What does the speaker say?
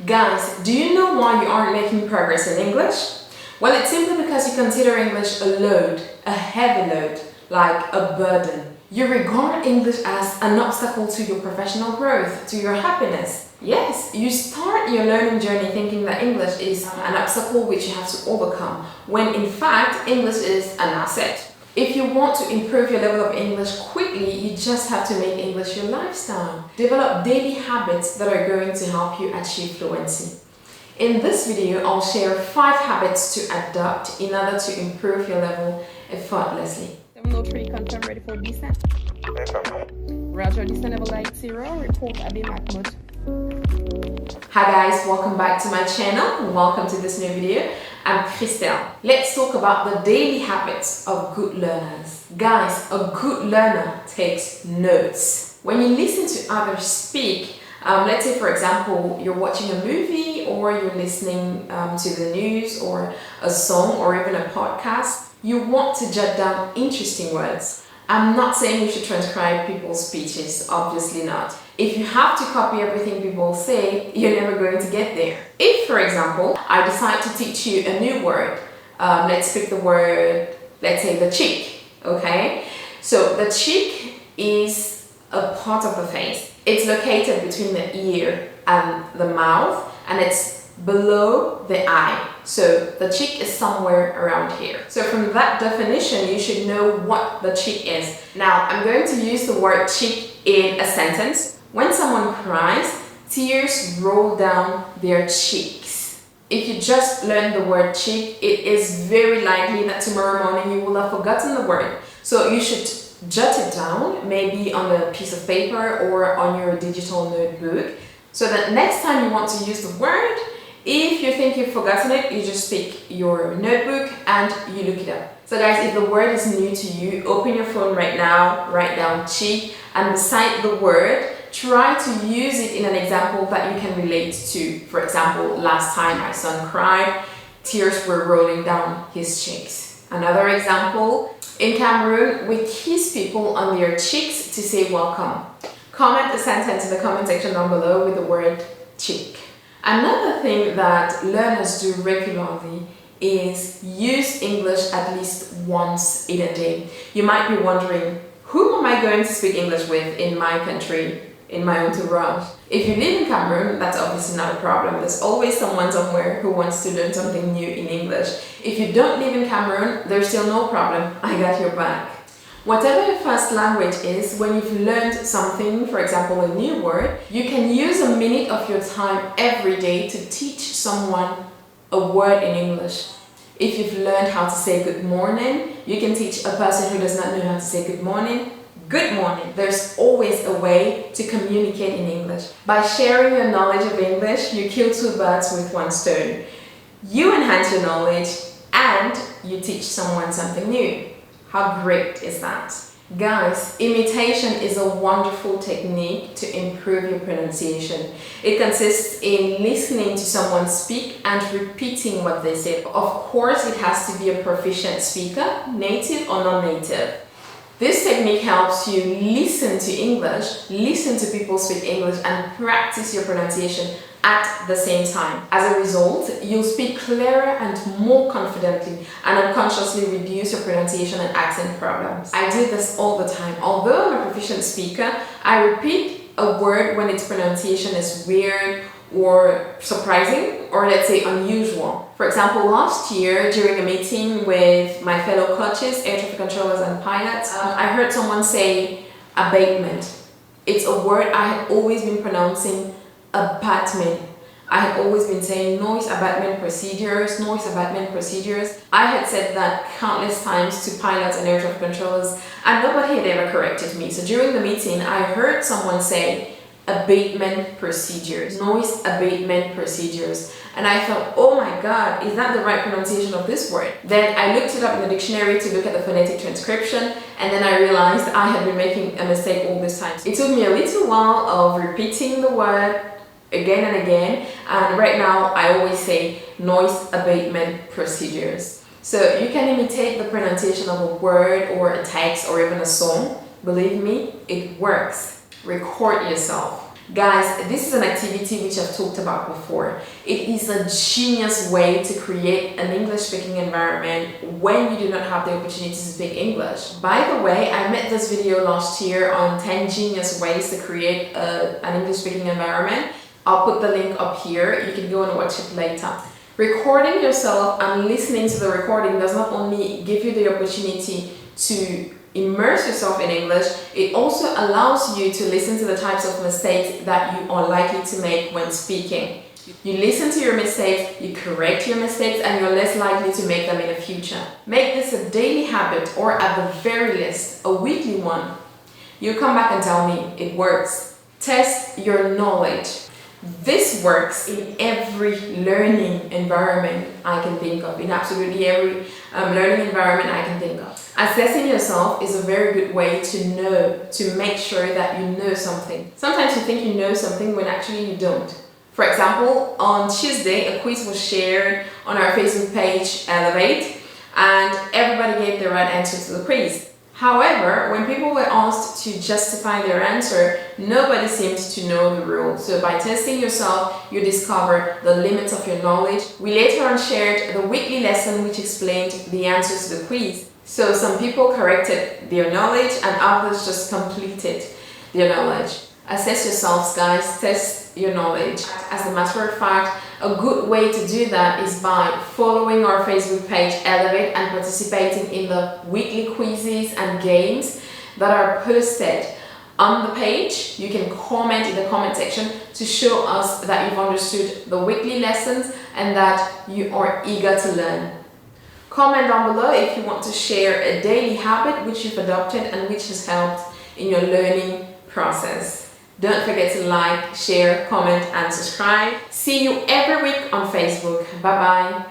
Guys, do you know why you aren't making progress in English? Well, it's simply because you consider English a load, a heavy load, like a burden. You regard English as an obstacle to your professional growth, to your happiness. Yes, you start your learning journey thinking that English is an obstacle which you have to overcome, when in fact, English is an asset. If you want to improve your level of English quickly, you just have to make English your lifestyle. Develop daily habits that are going to help you achieve fluency. In this video, I'll share 5 habits to adopt in order to improve your level effortlessly. 703 confirm ready for descent. Roger, descent level light 0, report Abbey Mahmoud. Hi guys, welcome back to my channel. Welcome to this new video. I'm Christelle. Let's talk about the daily habits of good learners. Guys, a good learner takes notes. When you listen to others speak, let's say for example, you're watching a movie or you're listening to the news or a song or even a podcast, you want to jot down interesting words. I'm not saying you should transcribe people's speeches, obviously not. If you have to copy everything people say, you're never going to get there. If, for example, I decide to teach you a new word, let's pick the word, let's say the cheek, okay? So the cheek is a part of the face. It's located between the ear and the mouth, and it's below the eye. So the cheek is somewhere around here. So from that definition, you should know what the cheek is. Now, I'm going to use the word cheek in a sentence. When someone cries, tears roll down their cheeks. If you just learn the word cheek, it is very likely that tomorrow morning you will have forgotten the word. So you should jot it down, maybe on a piece of paper or on your digital notebook, so that next time you want to use the word, if you think you've forgotten it, you just pick your notebook and you look it up. So guys, if the word is new to you, open your phone right now, write down cheek, and beside the word, try to use it in an example that you can relate to. For example, last time my son cried, tears were rolling down his cheeks. Another example, in Cameroon, we kiss people on their cheeks to say welcome. Comment a sentence in the comment section down below with the word cheek. Another thing that learners do regularly is use English at least once in a day. You might be wondering, who am I going to speak English with in my country, in my entourage? If you live in Cameroon, that's obviously not a problem. There's always someone somewhere who wants to learn something new in English. If you don't live in Cameroon, there's still no problem. I got your back. Whatever your first language is, when you've learned something, for example, a new word, you can use a minute of your time every day to teach someone a word in English. If you've learned how to say good morning, you can teach a person who does not know how to say good morning. Good morning. There's always a way to communicate in English. By sharing your knowledge of English, you kill 2 birds with 1 stone. You enhance your knowledge and you teach someone something new. How great is that? Guys, imitation is a wonderful technique to improve your pronunciation. It consists in listening to someone speak and repeating what they say. Of course, it has to be a proficient speaker, native or non-native. This technique helps you listen to English, listen to people speak English, and practice your pronunciation at the same time. As a result, you'll speak clearer and more confidently and unconsciously reduce your pronunciation and accent problems. I do this all the time. Although I'm a proficient speaker, I repeat a word when its pronunciation is weird or surprising, or let's say unusual. For example, last year during a meeting with my fellow coaches, air traffic controllers and pilots, I heard someone say abatement. It's a word I had always been pronouncing abatement. I had always been saying noise abatement procedures, noise abatement procedures. I had said that countless times to pilots and air traffic controllers, and nobody had ever corrected me. So during the meeting, I heard someone say abatement procedures, noise abatement procedures. And I thought, oh my God, is that the right pronunciation of this word? Then I looked it up in the dictionary to look at the phonetic transcription, and then I realized I had been making a mistake all this time. It took me a little while of repeating the word again and again, and right now I always say noise abatement procedures. So you can imitate the pronunciation of a word or a text or even a song. Believe me, it works. Record yourself. Guys, this is an activity which I've talked about before. It is a genius way to create an English speaking environment when you do not have the opportunity to speak English. By the way, I made this video last year on 10 genius ways to create an English speaking environment. I'll put the link up here. You can go and watch it later. Recording yourself and listening to the recording does not only give you the opportunity to immerse yourself in English, it also allows you to listen to the types of mistakes that you are likely to make when speaking. You listen to your mistakes, you correct your mistakes, and you're less likely to make them in the future. Make this a daily habit, or at the very least, a weekly one. You come back and tell me it works. Test your knowledge. This works in every learning environment I can think of, in absolutely every learning environment I can think of. Assessing yourself is a very good way to make sure that you know something. Sometimes you think you know something when actually you don't. For example, on Tuesday, a quiz was shared on our Facebook page, Elevate, and everybody gave the right answer to the quiz. However, when people were asked to justify their answer, nobody seemed to know the rules. So by testing yourself, you discover the limits of your knowledge. We later on shared the weekly lesson which explained the answers to the quiz. So some people corrected their knowledge and others just completed their knowledge. Assess yourselves, guys. Test your knowledge. As a matter of fact, a good way to do that is by following our Facebook page Elevate and participating in the weekly quizzes and games that are posted on the page. You can comment in the comment section to show us that you've understood the weekly lessons and that you are eager to learn. Comment down below if you want to share a daily habit which you've adopted and which has helped in your learning process. Don't forget to like, share, comment and subscribe. See you every week on Facebook. Bye bye.